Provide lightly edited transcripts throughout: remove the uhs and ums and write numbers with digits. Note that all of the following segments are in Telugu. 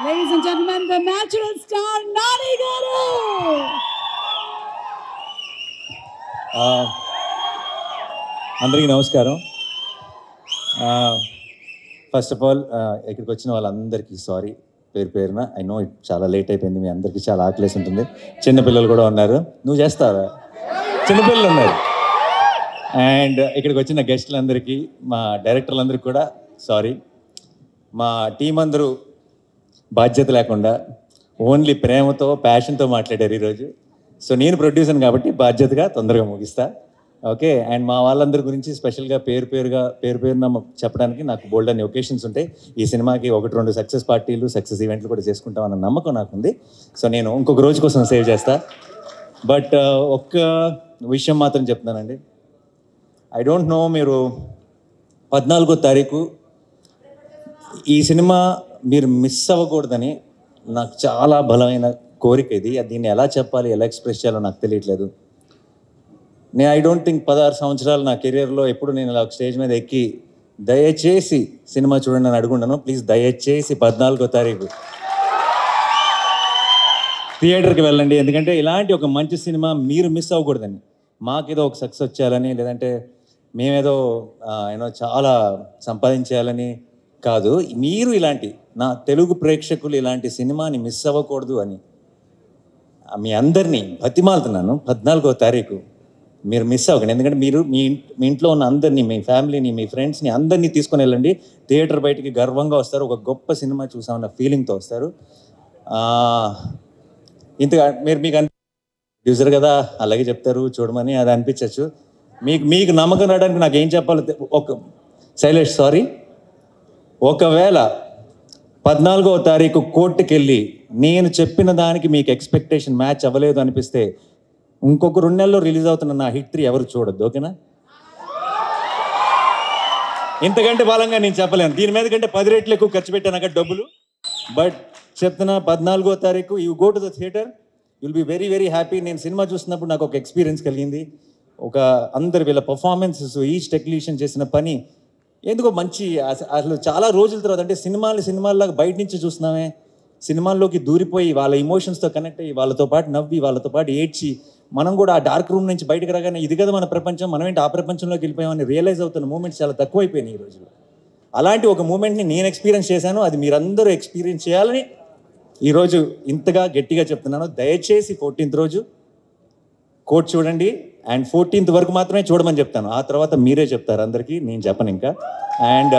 Ladies and gentlemen, the natural star Nani Garu. అందరికీ నమస్కారం. ఫస్ట్ ఆఫ్ ఆల్ ఇక్కడికి వచ్చిన వాళ్ళందరికీ సారీ పేరు పేరున. ఐ నో ఇట్ చాలా లేట్ అయిపోయింది, మీ అందరికీ చాలా ఆకలేసి ఉంటుంది. చిన్నపిల్లలు కూడా ఉన్నారు. నువ్వు చేస్తావా? చిన్నపిల్లలు ఉన్నారు. అండ్ ఇక్కడికి వచ్చిన గెస్టులందరికీ, మా డైరెక్టర్లందరికీ కూడా సారీ. మా టీం అందరూ బాధ్యత లేకుండా ఓన్లీ ప్రేమతో ప్యాషన్తో మాట్లాడారు ఈరోజు. సో నేను ప్రొడ్యూసర్ కాబట్టి బాధ్యతగా తొందరగా ముగిస్తా. ఓకే. అండ్ మా వాళ్ళందరి గురించి స్పెషల్గా పేరు పేరున చెప్పడానికి నాకు బోల్డ్ అనే ఒకేషన్స్ ఉంటాయి. ఈ సినిమాకి 1-2 సక్సెస్ పార్టీలు, సక్సెస్ ఈవెంట్లు కూడా చేసుకుంటాం అన్న నమ్మకం నాకుంది. సో నేను ఇంకొక రోజు కోసం సేవ్ చేస్తా. బట్ ఒక్క విషయం మాత్రం చెప్తున్నానండి. ఐ డోంట్ నో, మీరు 14వ తారీఖు ఈ సినిమా మీరు మిస్ అవ్వకూడదని నాకు చాలా బలమైన కోరిక ఇది. దీన్ని ఎలా చెప్పాలి, ఎలా ఎక్స్ప్రెస్ చేయాలో నాకు తెలియట్లేదు. నేను ఐ డోంట్ థింక్ 16 సంవత్సరాలు నా కెరియర్లో ఎప్పుడు నేను ఇలా స్టేజ్ మీద ఎక్కి దయచేసి సినిమా చూడండి అని అడుగుండను. ప్లీజ్ దయచేసి 14వ తారీఖు థియేటర్కి వెళ్ళండి. ఎందుకంటే ఇలాంటి ఒక మంచి సినిమా మీరు మిస్ అవ్వకూడదని, మాకేదో ఒక సక్సెస్ వచ్చేయాలని, లేదంటే మేమేదో చాలా సంపాదించేయాలని కాదు. మీరు ఇలాంటి నా తెలుగు ప్రేక్షకులు ఇలాంటి సినిమాని మిస్ అవ్వకూడదు అని మీ అందరినీ బతిమాలుతున్నాను. 14వ తారీఖు మీరు మిస్ అవ్వకండి. ఎందుకంటే మీరు మీ ఇంట్లో ఉన్న అందరినీ, మీ ఫ్యామిలీని, మీ ఫ్రెండ్స్ని అందరినీ తీసుకొని వెళ్ళండి. థియేటర్ బయటికి గర్వంగా వస్తారు. ఒక గొప్ప సినిమా చూసామన్న ఫీలింగ్తో వస్తారు. ఇంతగా మీకు ప్రొడ్యూసర్ కదా, అలాగే చెప్తారు చూడమని, అది అనిపించవచ్చు. మీకు నమ్మకం రావడానికి నాకు ఏం చెప్పాలో శైలేష్ సారీ. ఒకవేళ 14వ తారీఖు కోర్టుకి వెళ్ళి నేను చెప్పిన దానికి మీకు ఎక్స్పెక్టేషన్ మ్యాచ్ అవ్వలేదు అనిపిస్తే ఇంకొక 2 నెలల్లో రిలీజ్ అవుతున్న నా హిట్ 3 ఎవరు చూడొద్దు. ఓకేనా? ఇంతకంటే బలంగా నేను చెప్పలేను. దీని మీద కంటే 10 రెట్లు ఎక్కువ ఖర్చు పెట్టాను అక్కడ డబ్బులు. బట్ చెప్తున్నా, 14వ తారీఖు you go to the theatre, you'll be very very happy. నేను సినిమా చూసినప్పుడు నాకు ఒక ఎక్స్పీరియన్స్ కలిగింది. అందరు వీళ్ళ పర్ఫార్మెన్సెస్, ఈచ్ టెక్నీషియన్ చేసిన పని ఎందుకో మంచి, అసలు చాలా రోజుల తర్వాత, అంటే సినిమాల్లాగా బయట నుంచి చూస్తున్నామే, సినిమాల్లోకి దూరిపోయి వాళ్ళ ఇమోషన్స్తో కనెక్ట్ అయ్యి వాళ్ళతో పాటు నవ్వి వాళ్ళతో పాటు ఏడ్చి మనం కూడా ఆ డార్క్ రూమ్ నుంచి బయటకు రాగానే ఇది కదా మన ప్రపంచం, మనం ఏంటి ఆ ప్రపంచంలోకి వెళ్ళిపోయామని రియలైజ్ అవుతున్న మూమెంట్స్ చాలా తక్కువైపోయినాయి ఈ రోజుల్లో. అలాంటి ఒక మూమెంట్ని నేను ఎక్స్పీరియన్స్ చేశాను. అది మీరందరూ ఎక్స్పీరియన్స్ చేయాలని ఈరోజు ఇంతగా గట్టిగా చెప్తున్నాను. దయచేసి 14th రోజు కోర్ట్ చూడండి. అండ్ 14th వరకు మాత్రమే చూడమని చెప్తాను. ఆ తర్వాత మీరే చెప్తారు అందరికీ, నేను చెప్పను ఇంకా. And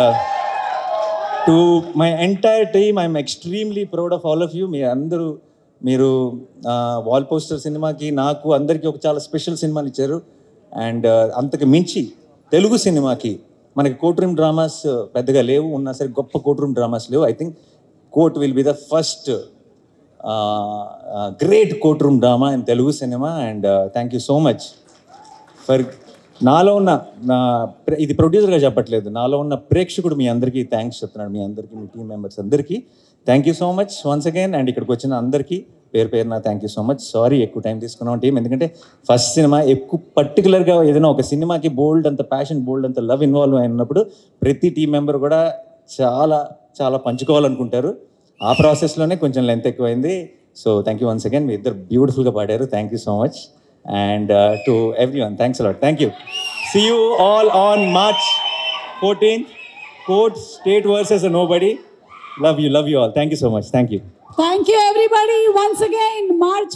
to my entire team, I'm extremely proud of all of you. మీరు వాల్ పోస్టర్ సినిమాకి, నాకు అందరికీ ఒక చాలా స్పెషల్ సినిమాని ఇచ్చారు. అండ్ అంతకు మించి తెలుగు సినిమాకి మనకి కోర్ట్ రూమ్ డ్రామాస్ పెద్దగా లేవు, ఉన్నా సరే గొప్ప కోర్ట్ రూమ్ డ్రామాస్ లేవు. I think court will be the first great court room drama in Telugu cinema. And thank you so much for నాలో ఉన్న ఇది ప్రొడ్యూసర్గా చెప్పట్లేదు, నాలో ఉన్న ప్రేక్షకుడు మీ అందరికీ థ్యాంక్స్ చెప్తున్నాడు. మీ అందరికీ, మీ టీం మెంబర్స్ అందరికీ thank you so much once again. And ఇక్కడికి వచ్చిన అందరికీ పేరున thank you so much. Sorry ఎక్కువ టైం తీసుకున్నాం టీం, ఎందుకంటే ఫస్ట్ సినిమా ఎక్కువ పర్టికులర్గా ఏదైనా ఒక సినిమాకి బోల్డ్ అంత ప్యాషన్, బోల్డ్ అంత లవ్ ఇన్వాల్వ్ అయినప్పుడు ప్రతి టీం మెంబర్ కూడా చాలా చాలా పంచుకోవాలనుకుంటారు. ఆ ప్రాసెస్లోనే కొంచెం లెంత్ ఎక్కువైంది. So thank you once again. మీ ఇద్దరు బ్యూటిఫుల్గా పాడారు. Thank you so much. And to everyone, thanks a lot. Thank you. See you all on March 14th. Court, State versus Nobody. Love you all. Thank you so much. Thank you. Thank you everybody once again. March